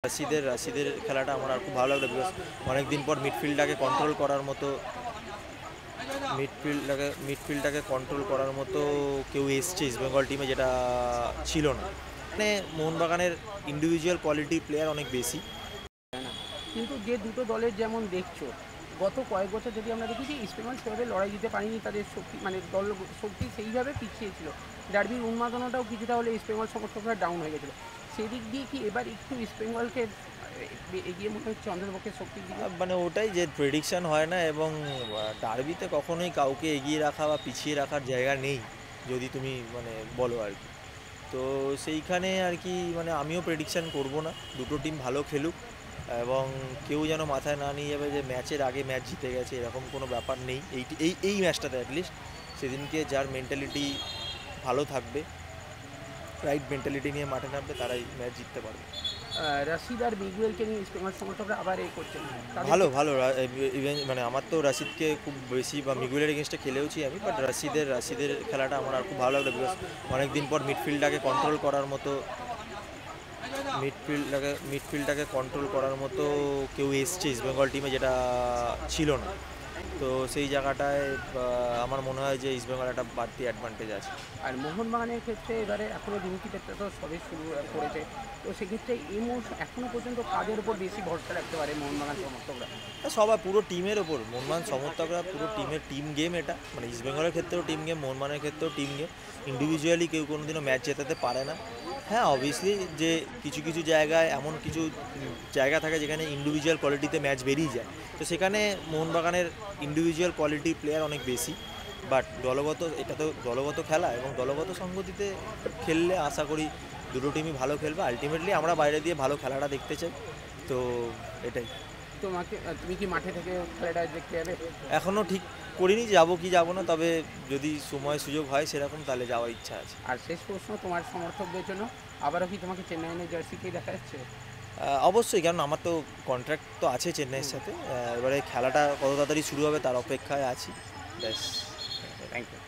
রাশিদের খেলাটা আমার আর খুব ভালো লাগলো, বিকজ অনেকদিন পর মিডফিল্ডটাকে কন্ট্রোল করার মতো কেউ এসছে ইস্ট বেঙ্গল টিমে, যেটা ছিল না। মানে মোহনবাগানের ইন্ডিভিজুয়াল কোয়ালিটি প্লেয়ার অনেক বেশি। কিন্তু যে দুটো দলের যেমন দেখছো, গত কয়েক বছর যদি আমরা দেখি যে ইস্টবেঙ্গল সেভাবে লড়াই দিতে পারেনি, তাদের শক্তি মানে দল শক্তি সেইভাবে পিছিয়ে ছিল। ডার্বির উন্মাদনাটাও কিছুটা হলে ইস্টবেঙ্গল সমর্থকরা ডাউন হয়ে গেছিলো। সেদিক দিয়ে কি এবার একটু ইস্টবেঙ্গলকে এগিয়ে মনে হচ্ছে অন্ততপক্ষে শক্তির দিকে? মানে ওটাই যে প্রেডিকশন হয় না, এবং ডার্বিতে কখনোই কাউকে এগিয়ে রাখা বা পিছিয়ে রাখার জায়গা নেই যদি তুমি মানে বলো আর কি। তো সেইখানে আর কি মানে আমিও প্রেডিকশান করব না, দুটো টিম ভালো খেলুক, এবং কেউ যেন মাথায় না নিয়ে যাবে যে ম্যাচের আগে ম্যাচ জিতে গেছে, এরকম কোনো ব্যাপার নেই। এই ম্যাচটাতে অ্যাটলিস্ট সেদিনকে যার মেন্টালিটি ভালো থাকবে, রাইট মেন্টালিটি নিয়ে মাঠে নামবে, তারাই ম্যাচ জিততে পারবে। রাশিদ আর মিগুয়েলকে নিয়ে ইস্টবেঙ্গল সমর্থকরা আবার করছেন ভালো ভালো ইভেন মানে আমার তো রাশিদকে খুব বেশি বা মিগুলের এগেনস্টে খেলেওছি আমি, বাট রাশিদের খেলাটা আমার আর খুব ভালো লাগলো, বিকজ অনেকদিন পর মিডফিল্ডটাকে কন্ট্রোল করার মতো কেউ এসছে ইস্ট বেঙ্গল টিমে, যেটা ছিল না। তো সেই জায়গাটায় আমার মনে হয় যে ইস্ট বেঙ্গল একটা বাড়তি অ্যাডভান্টেজ আছে। আর মোহনবাগানের ক্ষেত্রে এবারে এখনও লিমিটেডটা তো সবে শুরু করেছে, তো সেক্ষেত্রে এখনও পর্যন্ত কাদের উপর বেশি ভরসা রাখতে পারে মোহনবাগান সমর্থকরা? সবাই পুরো টিমের ওপর, মোহনবাগান সমর্থকরা পুরো টিম গেম এটা, মানে ইস্ট বেঙ্গলের ক্ষেত্রেও টিম গেম, মোহনবাগানের ক্ষেত্রেও টিম গেম। ইন্ডিভিজুয়ালি কেউ কোনোদিনও ম্যাচ জেতাতে পারে না। হ্যাঁ, অবভিয়াসলি যে কিছু কিছু জায়গায় এমন কিছু জায়গা থাকে যেখানে ইন্ডিভিজুয়াল কোয়ালিটিতে ম্যাচ বেরিয়ে যায়, তো সেখানে মোহনবাগানের ইন্ডিভিজুয়াল কোয়ালিটি প্লেয়ার অনেক বেশি। বাট এটা তো দলগত খেলা, এবং দলগত সংগতিতে খেললে আশা করি দুটো টিমই ভালো খেলবে। আলটিমেটলি আমরা বাইরে দিয়ে ভালো খেলাটা দেখতে চাই, তো এটাই। তুমি কি মাঠে থেকে খেলাটা দেখতে যাবে? এখনও ঠিক করিনি যাবো কি যাবো না, তবে যদি সময় সুযোগ হয় সেরকম, তাহলে যাওয়ার ইচ্ছা আছে। আর শেষ প্রশ্ন তোমার সমর্থকদের জন্য, আবারও কি তোমাকে চেন্নাইয়ের জার্সিকেই দেখা যাচ্ছে? অবশ্যই, কারণ আমার তো কন্ট্রাক্ট তো আছে চেন্নাইয়ের সাথে। এবারে খেলাটা কত তাড়াতাড়ি শুরু হবে তার অপেক্ষায় আছি, ব্যাস। Thank you.